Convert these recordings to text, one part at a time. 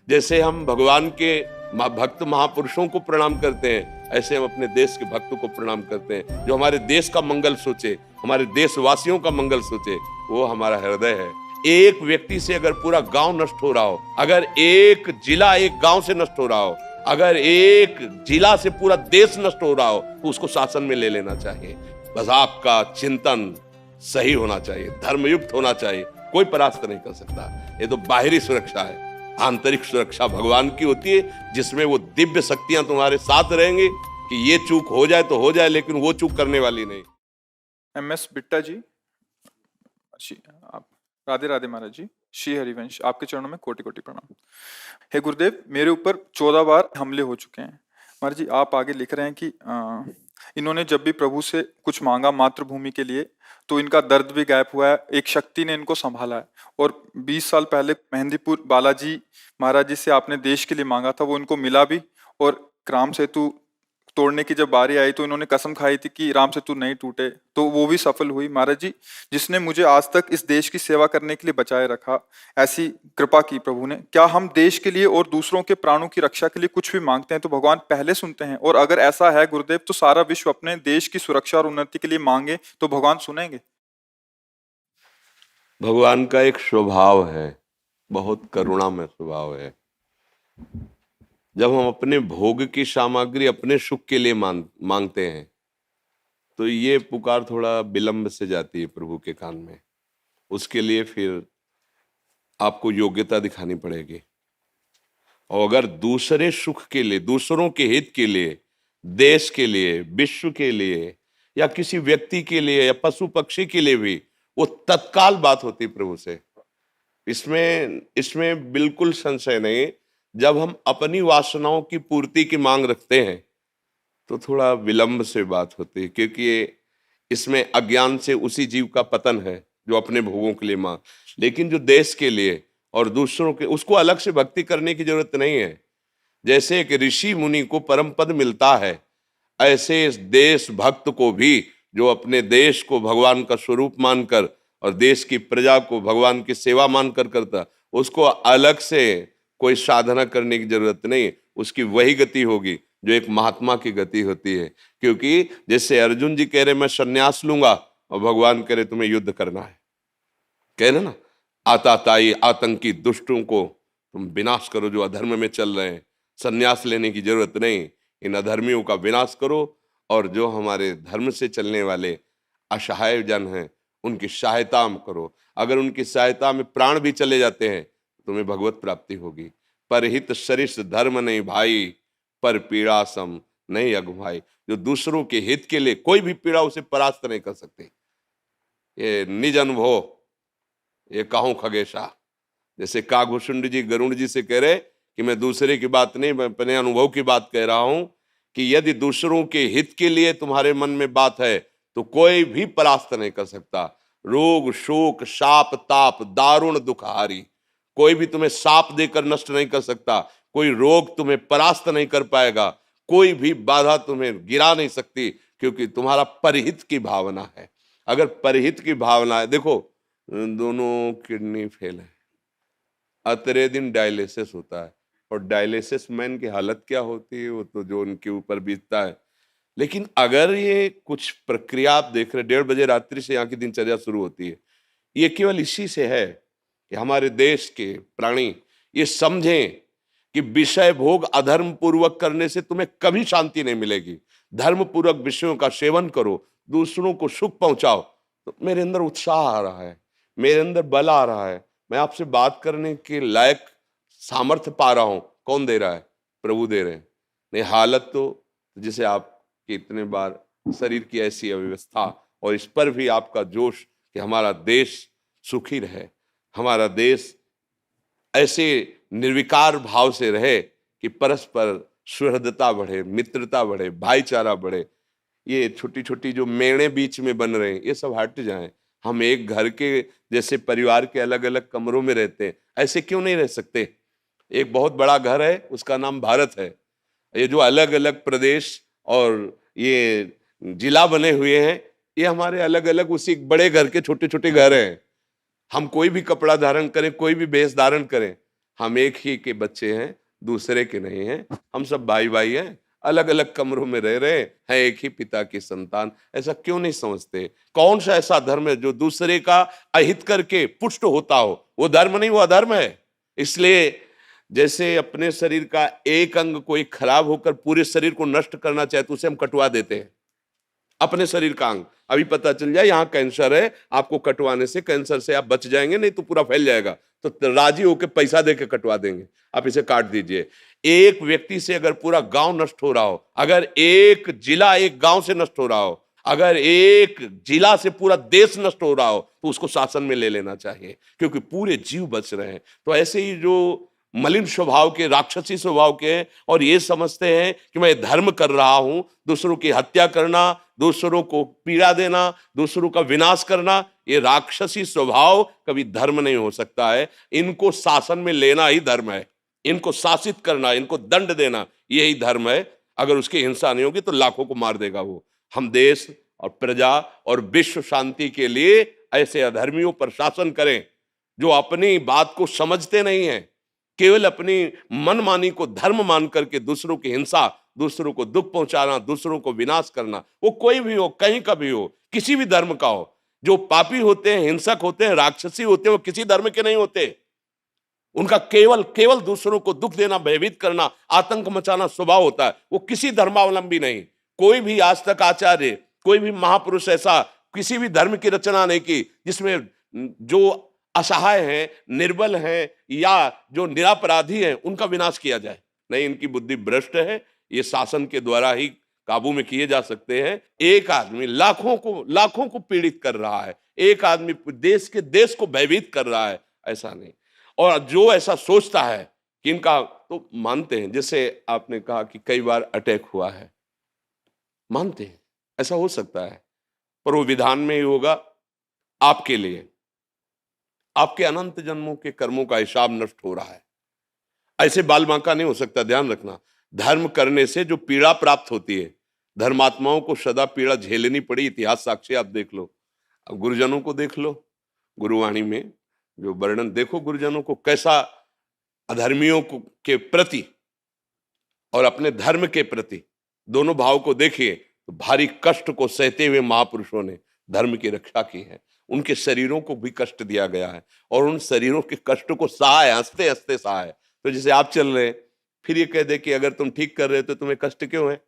जैसे हम भगवान के भक्त महापुरुषों को प्रणाम करते हैं, ऐसे हम अपने देश के भक्तों को प्रणाम करते हैं, जो हमारे देश का मंगल सोचे, हमारे देशवासियों का मंगल सोचे। वो हमारा हृदय है। एक व्यक्ति से अगर पूरा गांव नष्ट हो रहा हो, अगर एक जिला एक गांव से नष्ट हो रहा हो, अगर एक जिला से पूरा देश नष्ट हो रहा हो, तो उसको शासन में ले लेना चाहिए। बस आपका चिंतन सही होना चाहिए, धर्मयुक्त होना चाहिए, कोई परास्त नहीं कर सकता। ये तो बाहरी सुरक्षा है। आंतरिक सुरक्षा भगवान की होती है, जिसमें वो दिव्य शक्तियां तुम्हारे साथ रहेंगी कि ये चूक हो जाए तो हो जाए, लेकिन वो चूक करने वाली नहीं। MS बिट्टा जी, आप राधे राधे महाराज जी। श्री हरिवंश, आपके चरणों में कोटि कोटि प्रणाम। हे गुरुदेव, मेरे ऊपर 14 बार हमले हो चुके हैं। महाराज जी, आप आगे लिख रहे हैं कि इन्होंने जब भी प्रभु से कुछ मांगा मातृभूमि के लिए, तो इनका दर्द भी गायब हुआ है, एक शक्ति ने इनको संभाला है। और 20 साल पहले मेहंदीपुर बालाजी महाराज जी से आपने देश के लिए मांगा था, वो इनको मिला भी। और राम सेतु तोड़ने की जब बारी आई तो इन्होंने कसम खाई थी कि राम सेतु नहीं टूटे, तो वो भी सफल हुई। महाराज जी, जिसने मुझे आज तक इस देश की सेवा करने के लिए बचाए रखा, ऐसी कृपा की प्रभु ने। क्या हम देश के लिए और दूसरों के प्राणों की रक्षा के लिए कुछ भी मांगते हैं तो भगवान पहले सुनते हैं? और अगर ऐसा है गुरुदेव, तो सारा विश्व अपने देश की सुरक्षा और उन्नति के लिए मांगे तो भगवान सुनेंगे? भगवान का एक स्वभाव है, बहुत करुणामय स्वभाव है। जब हम अपने भोग की सामग्री अपने सुख के लिए मांगते हैं, तो ये पुकार थोड़ा विलंब से जाती है प्रभु के कान में। उसके लिए फिर आपको योग्यता दिखानी पड़ेगी। और अगर दूसरे सुख के लिए, दूसरों के हित के लिए, देश के लिए, विश्व के लिए, या किसी व्यक्ति के लिए, या पशु पक्षी के लिए भी, वो तत्काल बात होती प्रभु से। इसमें इसमें बिल्कुल संशय नहीं। जब हम अपनी वासनाओं की पूर्ति की मांग रखते हैं, तो थोड़ा विलंब से बात होती है, क्योंकि इसमें अज्ञान से उसी जीव का पतन है जो अपने भोगों के लिए मांग। लेकिन जो देश के लिए और दूसरों के, उसको अलग से भक्ति करने की जरूरत नहीं है। जैसे एक ऋषि मुनि को परम पद मिलता है, ऐसे इस देश भक्त को भी, जो अपने देश को भगवान का स्वरूप मानकर और देश की प्रजा को भगवान की सेवा मानकर करता, उसको अलग से कोई साधना करने की जरूरत नहीं। उसकी वही गति होगी जो एक महात्मा की गति होती है। क्योंकि जैसे अर्जुन जी कह रहे मैं संन्यास लूंगा, और भगवान कह रहे तुम्हें युद्ध करना है। कह रहे ना, आताताई आतंकी दुष्टों को तुम विनाश करो जो अधर्म में चल रहे हैं। संन्यास लेने की जरूरत नहीं, इन अधर्मियों का विनाश करो, और जो हमारे धर्म से चलने वाले असहाय जन हैं उनकी सहायता करो। अगर उनकी सहायता में प्राण भी चले जाते हैं, तुम्हें भगवत प्राप्ति होगी। परहित सरिस धर्म नहीं भाई, पर पीड़ा सम नहीं अगुभाई। जो दूसरों के हित के लिए कोई भी पीड़ा उसे परास्त नहीं कर सकती। ये निज अनुभव, ये कहूं खगेशा। जैसे कागभूषुंड जी गरुड़ जी से कह रहे कि मैं दूसरे की बात नहीं, मैं अपने अनुभव की बात कह रहा हूं, कि यदि दूसरों के हित के लिए तुम्हारे मन में बात है, तो कोई भी परास्त नहीं कर सकता। रोग शोक शाप ताप दारुण दुखहारी, कोई भी तुम्हें साप देकर नष्ट नहीं कर सकता। कोई रोग तुम्हें परास्त नहीं कर पाएगा, कोई भी बाधा तुम्हें गिरा नहीं सकती, क्योंकि तुम्हारा परहित की भावना है। अगर परहित की भावना है, देखो दोनों किडनी फेल है, अतरे दिन डायलिसिस होता है, और डायलिसिस मैन की हालत क्या होती है वो तो जो उनके ऊपर बीतता है। लेकिन अगर ये कुछ प्रक्रिया आप देख रहे, 1:30 बजे रात्रि से यहाँ की दिनचर्या शुरू होती है, ये केवल इसी से है कि हमारे देश के प्राणी ये समझें कि विषय भोग अधर्म पूर्वक करने से तुम्हें कभी शांति नहीं मिलेगी। धर्म पूर्वक विषयों का सेवन करो, दूसरों को सुख पहुंचाओ। तो मेरे अंदर उत्साह आ रहा है, मेरे अंदर बल आ रहा है, मैं आपसे बात करने के लायक सामर्थ्य पा रहा हूं। कौन दे रहा है? प्रभु दे रहे हैं। नहीं हालत तो जैसे आपके इतने बार शरीर की ऐसी अव्यवस्था, और इस पर भी आपका जोश कि हमारा देश सुखी रहे, हमारा देश ऐसे निर्विकार भाव से रहे कि परस्पर सुहृदता बढ़े, मित्रता बढ़े, भाईचारा बढ़े। ये छोटी छोटी जो मेड़े बीच में बन रहे हैं, ये सब हट जाएं। हम एक घर के जैसे परिवार के अलग अलग कमरों में रहते हैं, ऐसे क्यों नहीं रह सकते? एक बहुत बड़ा घर है, उसका नाम भारत है। ये जो अलग अलग प्रदेश और ये जिला बने हुए हैं, ये हमारे अलग अलग उसी बड़े घर के छोटे छोटे घर हैं। हम कोई भी कपड़ा धारण करें, कोई भी वेश धारण करें, हम एक ही के बच्चे हैं, दूसरे के नहीं हैं। हम सब भाई भाई हैं, अलग अलग कमरों में रह रहे हैं, एक ही पिता की संतान। ऐसा क्यों नहीं समझते? कौन सा ऐसा धर्म है जो दूसरे का अहित करके पुष्ट होता हो? वो धर्म नहीं, वो अधर्म है। इसलिए जैसे अपने शरीर का एक अंग कोई खराब होकर पूरे शरीर को नष्ट करना चाहे तो उसे हम कटवा देते हैं। अपने शरीर का अंग अभी पता चल जाए यहाँ कैंसर है, आपको कटवाने से कैंसर से आप बच जाएंगे, नहीं तो पूरा फैल जाएगा, तो राजी होकर पैसा देके कटवा देंगे, आप इसे काट दीजिए। एक व्यक्ति से अगर पूरा गांव नष्ट हो रहा हो, अगर एक जिला एक गांव से नष्ट हो रहा हो, अगर एक जिला से पूरा देश नष्ट हो रहा हो, तो उसको शासन में ले लेना चाहिए, क्योंकि पूरे जीव बच रहे हैं। तो ऐसे ही जो मलिन स्वभाव के, राक्षसी स्वभाव के हैं और ये समझते हैं कि मैं धर्म कर रहा हूं, दूसरों की हत्या करना, दूसरों को पीड़ा देना, दूसरों का विनाश करना, ये राक्षसी स्वभाव कभी धर्म नहीं हो सकता है। इनको शासन में लेना ही धर्म है, इनको शासित करना, इनको दंड देना, यही धर्म है। अगर उसकी हिंसा नहीं होगी तो लाखों को मार देगा वो। हम देश और प्रजा और विश्व शांति के लिए ऐसे अधर्मियों पर शासन करें जो अपनी बात को समझते नहीं है, केवल अपनी मनमानी को धर्म मान करके दूसरों की हिंसा, दूसरों को दुख पहुंचाना, दूसरों को विनाश करना, वो कोई भी हो, कहीं का भी हो, किसी भी धर्म का हो। जो पापी होते हैं, हिंसक होते हैं, राक्षसी होते हैं, वो किसी धर्म के नहीं होते। उनका केवल केवल दूसरों को दुख देना, भयभीत करना, आतंक मचाना स्वभाव होता है। वो किसी धर्मावलंबी नहीं। कोई भी आज तक आचार्य, कोई भी महापुरुष ऐसा किसी भी धर्म की रचना नहीं की जिसमें जो असहाय हैं, निर्बल हैं या जो निरपराधी हैं उनका विनाश किया जाए। नहीं, इनकी बुद्धि भ्रष्ट है। ये शासन के द्वारा ही काबू में किए जा सकते हैं। एक आदमी लाखों को पीड़ित कर रहा है, एक आदमी देश को भयभीत कर रहा है, ऐसा नहीं। और जो ऐसा सोचता है कि इनका, तो मानते हैं, जैसे आपने कहा कि कई बार अटैक हुआ है, मानते हैं ऐसा हो सकता है, पर वो विधान में ही होगा आपके लिए। आपके अनंत जन्मों के कर्मों का हिसाब नष्ट हो रहा है, ऐसे बाल बांका नहीं हो सकता। ध्यान रखना, धर्म करने से जो पीड़ा प्राप्त होती है, धर्मात्माओं को सदा पीड़ा झेलनी पड़ी। इतिहास साक्षी, आप देख लो, अब गुरुजनों को देख लो, गुरुवाणी में जो वर्णन देखो, गुरुजनों को कैसा अधर्मियों के प्रति और अपने धर्म के प्रति दोनों भाव को देखिए, तो भारी कष्ट को सहते हुए महापुरुषों ने धर्म की रक्षा की है। उनके शरीरों को भी कष्ट दिया गया है और उन शरीरों के कष्ट को सहाय, हंसते हंसते सहाय। तो जैसे आप चल रहे हैं, फिर ये कह दे कि अगर तुम ठीक कर रहे हो तो तुम्हें कष्ट क्यों है?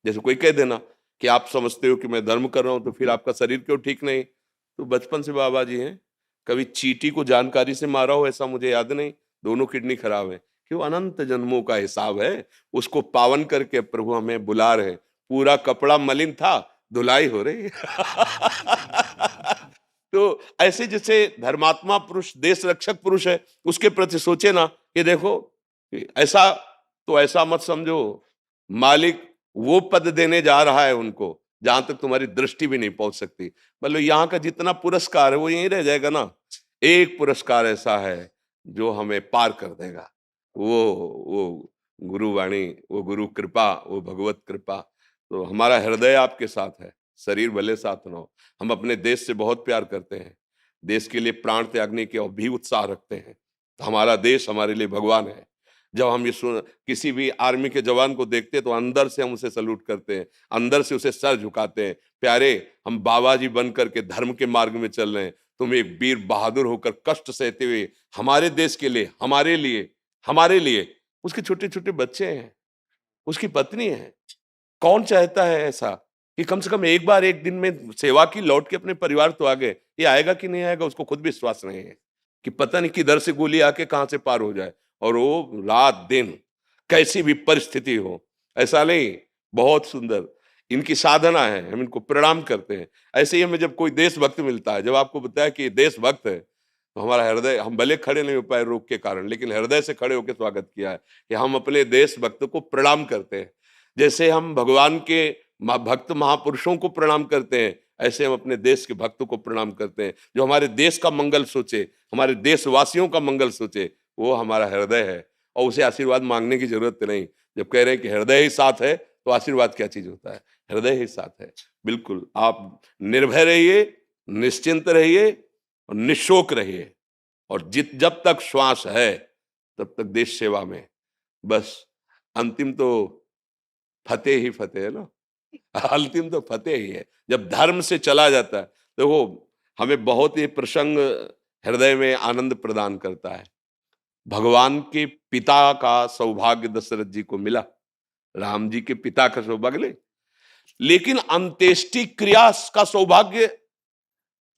जैसे कोई कह देना कि आप समझते हो कि मैं धर्म कर रहा हूं तो फिर आपका शरीर क्यों ठीक नहीं? तो बचपन से बाबा जी हैं, कभी चींटी को जानकारी से मारा हो ऐसा मुझे याद नहीं, दोनों किडनी खराब है। क्यों? अनंत जन्मों का हिसाब है, उसको पावन करके प्रभु हमें बुला रहे। पूरा कपड़ा मलिन था, धुलाई हो रही तो ऐसे जैसे धर्मात्मा पुरुष, देश रक्षक पुरुष है, उसके प्रति सोचे ना कि देखो ऐसा, तो ऐसा मत समझो, मालिक वो पद देने जा रहा है उनको जहां तक तुम्हारी दृष्टि भी नहीं पहुंच सकती। मतलब यहाँ का जितना पुरस्कार है वो यहीं रह जाएगा ना। एक पुरस्कार ऐसा है जो हमें पार कर देगा, वो गुरुवाणी, वो गुरु कृपा, वो भगवत कृपा। तो हमारा हृदय आपके साथ है, शरीर भले साथ ना हो। हम अपने देश से बहुत प्यार करते हैं, देश के लिए प्राण त्यागने के भी उत्साह रखते हैं। तो हमारा देश हमारे लिए भगवान है। जब हम ये किसी भी आर्मी के जवान को देखते हैं तो अंदर से हम उसे सल्यूट करते हैं, अंदर से उसे सर झुकाते हैं। प्यारे, हम बाबा जी बन करके धर्म के मार्ग में चल रहे हैं, तुम एक वीर बहादुर होकर कष्ट सहते हुए हमारे देश के लिए, हमारे लिए, उसके छोटे छोटे बच्चे हैं, उसकी पत्नी है। कौन चाहता है ऐसा कि कम से कम एक बार एक दिन में सेवा की, लौट के अपने परिवार तो आ गए? ये आएगा कि नहीं आएगा उसको खुद भी विश्वास नहीं है कि पता नहीं किधर से गोली आके कहां से पार हो जाए। और वो रात दिन कैसी भी परिस्थिति हो, ऐसा नहीं। बहुत सुंदर इनकी साधना है, हम इनको प्रणाम करते हैं। ऐसे ही हमें जब कोई देशभक्त मिलता है, जब आपको बताया कि देशभक्त है, तो हमारा हृदय, हम भले खड़े नहीं हो पाए रोग के कारण, लेकिन हृदय से खड़े होकर स्वागत किया है कि हम अपने देशभक्त को प्रणाम करते हैं। जैसे हम भगवान के भक्त महापुरुषों को प्रणाम करते हैं, ऐसे हम अपने देश के भक्तों को प्रणाम करते हैं जो हमारे देश का मंगल सोचे, हमारे देशवासियों का मंगल सोचे। वो हमारा हृदय है और उसे आशीर्वाद मांगने की जरूरत नहीं। जब कह रहे हैं कि हृदय ही साथ है, तो आशीर्वाद क्या चीज होता है? हृदय ही साथ है। बिल्कुल, आप निर्भय रहिए, निश्चिंत रहिए और निशोक रहिए। और जब तक श्वास है तब तक देश सेवा में। बस अंतिम तो फतेह ही फतेह है ना, अंतिम तो फतेह ही है। जब धर्म से चला जाता है तो वो हमें बहुत ही प्रसंग हृदय में आनंद प्रदान करता है। भगवान के पिता का सौभाग्य दशरथ जी को मिला, राम जी के पिता का सौभाग्य नहीं, लेकिन अंत्येष्टि क्रिया का सौभाग्य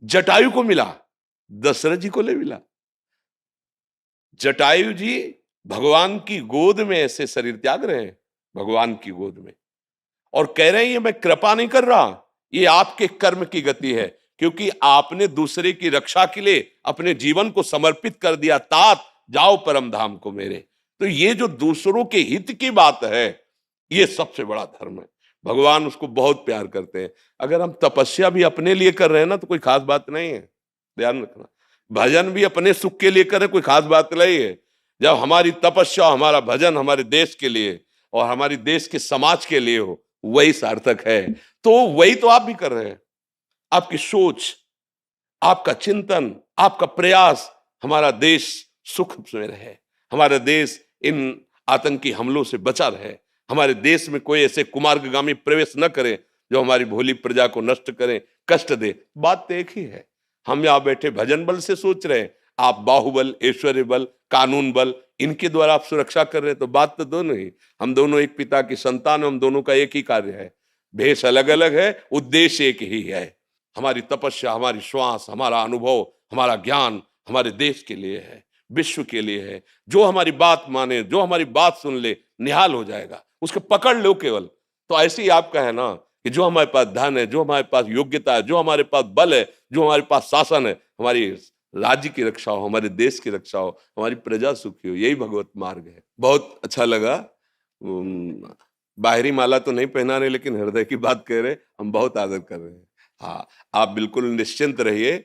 जटायु को मिला, दशरथ जी को नहीं मिला। जटायु जी भगवान की गोद में ऐसे शरीर त्याग रहे हैं, भगवान की गोद में, और कह रहे हैं ये मैं कृपा नहीं कर रहा, ये आपके कर्म की गति है, क्योंकि आपने दूसरे की रक्षा के लिए अपने जीवन को समर्पित कर दिया। तात जाओ परम धाम को मेरे। तो ये जो दूसरों के हित की बात है, ये सबसे बड़ा धर्म है। भगवान उसको बहुत प्यार करते हैं। अगर हम तपस्या भी अपने लिए कर रहे हैं ना, तो कोई खास बात नहीं है, ध्यान रखना। भजन भी अपने सुख के लिए करें, कोई खास बात नहीं है। जब हमारी तपस्या, हमारा भजन हमारे देश के लिए और हमारी देश के समाज के लिए हो, वही सार्थक है। तो वही तो आप भी कर रहे हैं। आपकी सोच, आपका चिंतन, आपका प्रयास, हमारा देश सुख में रहे, हमारा देश इन आतंकी हमलों से बचा रहे, हमारे देश में कोई ऐसे कुमार्गामी प्रवेश न करे जो हमारी भोली प्रजा को नष्ट करें, कष्ट दे। बात तो एक ही है। हम यहां बैठे भजन बल से सोच रहे हैं, आप बाहुबल, ऐश्वर्य बल, कानून बल, इनके द्वारा आप सुरक्षा कर रहे हैं। तो बात तो दोनों ही, हम दोनों एक पिता की संतान, हम दोनों का एक ही कार्य है। भेष अलग अलग है, उद्देश्य एक ही है। हमारी तपस्या, हमारी श्वास, हमारा अनुभव, हमारा ज्ञान हमारे देश के लिए है, विश्व के लिए है। जो हमारी बात माने, जो हमारी बात सुन ले, निहाल हो जाएगा, उसको पकड़ लो केवल। तो ऐसे ही आपका है ना कि जो हमारे पास धन है, जो हमारे पास योग्यता है, जो हमारे पास बल है, जो हमारे पास शासन है, हमारी राज्य की रक्षा हो, हमारे देश की रक्षा हो, हमारी प्रजा सुखी हो, यही भगवत मार्ग है। बहुत अच्छा लगा। बाहरी माला तो नहीं पहना रहे, लेकिन हृदय की बात कह रहे, हम बहुत आदर कर रहे हैं। हाँ, आप बिल्कुल निश्चिंत रहिए।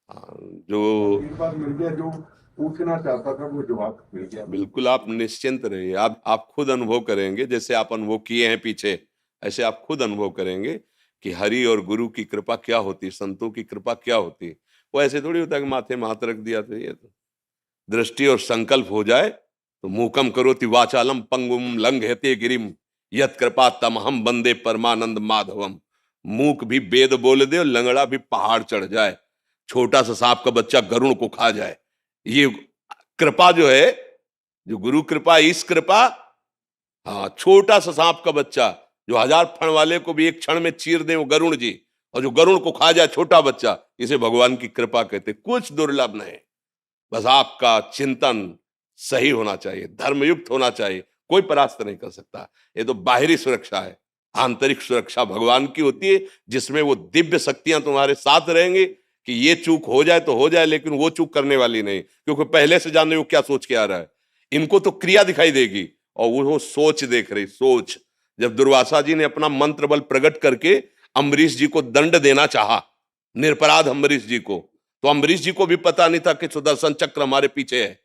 जो एक बार मिल गया, जो पूछना चाहता था वो जवाब मिल गया। बिल्कुल आप निश्चिंत रहिए। आप खुद अनुभव करेंगे, जैसे आप अनुभव किए हैं पीछे, ऐसे आप खुद अनुभव करेंगे कि हरि और गुरु की कृपा क्या होती, संतों की कृपा क्या होती। वो ऐसे थोड़ी होता है कि माथे में हाथ रख दिया तो ये तो दृष्टि और संकल्प हो जाए तो मूकम करोति वाचालम पंगुम लंघयते गिरिम यत कृपा तमहम बंदे परमानंद माधवम। मूक भी वेद बोल दे और लंगड़ा भी पहाड़ चढ़ जाए, छोटा सा सांप का बच्चा गरुड़ को खा जाए। ये कृपा जो है, जो गुरु कृपा, ईश कृपा, हाँ, छोटा सा सांप का बच्चा जो 1000 फण वाले को भी एक क्षण में चीर दे, वो गरुड़ जी, और जो गरुड़ को खा जाए छोटा बच्चा, इसे भगवान की कृपा कहते। कुछ दुर्लभ नहीं, बस आपका चिंतन सही होना चाहिए, धर्मयुक्त होना चाहिए, कोई परास्त नहीं कर सकता। ये तो बाहरी सुरक्षा है, आंतरिक सुरक्षा भगवान की होती है, जिसमें वो दिव्य शक्तियां तुम्हारे साथ रहेंगी कि ये चूक हो जाए तो हो जाए, लेकिन वो चूक करने वाली नहीं, क्योंकि पहले से जाने वो क्या सोच के आ रहा है। इनको तो क्रिया दिखाई देगी और वो सोच देख रही, सोच। जब दुर्वासा जी ने अपना मंत्र बल प्रकट करके अम्बरीश जी को दंड देना चाहा, निरपराध अम्बरीश जी को, तो अम्बरीश जी को भी पता नहीं था कि सुदर्शन चक्र हमारे पीछे है।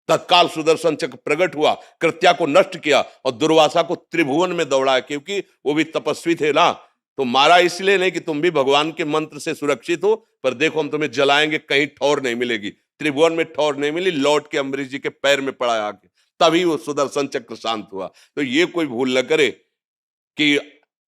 तत्काल सुदर्शन चक्र प्रकट हुआ, कृत्या को नष्ट किया और दुर्वासा को त्रिभुवन में दौड़ाया, क्योंकि वो भी तपस्वी थे ना। तो मारा इसलिए नहीं कि तुम भी भगवान के मंत्र से सुरक्षित हो, पर देखो हम तुम्हें जलाएंगे, कहीं ठौर नहीं मिलेगी। त्रिभुवन में ठौर नहीं मिली, लौट के अम्बरीश जी के पैर में पड़ा आके, तभी वो सुदर्शन चक्र शांत हुआ। तो ये कोई भूल न करे कि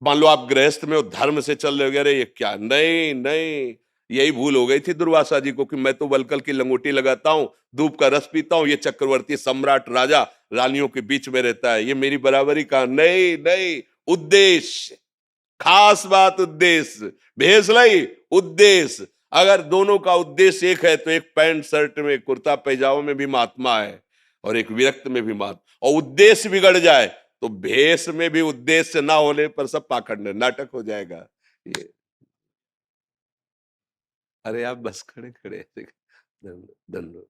मान लो आप गृहस्थ में हो, धर्म से चल रहे हो, अरे ये क्या, नहीं नहीं, यही भूल हो गई थी दुर्वासा जी को कि मैं तो वलकल की लंगोटी लगाता हूं, धूप का रस पीता हूं, ये चक्रवर्ती सम्राट राजा रानियों के बीच में रहता है, ये मेरी बराबरी का। नहीं नहीं, उद्देश्य, खास बात उद्देश्य, भेष नहीं, उद्देश्य। अगर दोनों का उद्देश्य एक है तो एक पैंट शर्ट में, कुर्ता पैजामा में भी महात्मा है और एक विरक्त में भी महात्मा। और उद्देश्य बिगड़ जाए तो भेष में भी उद्देश्य ना होने पर सब पाखंड नाटक हो जाएगा। ये अरे आप बस खड़े खड़े धन्यवाद।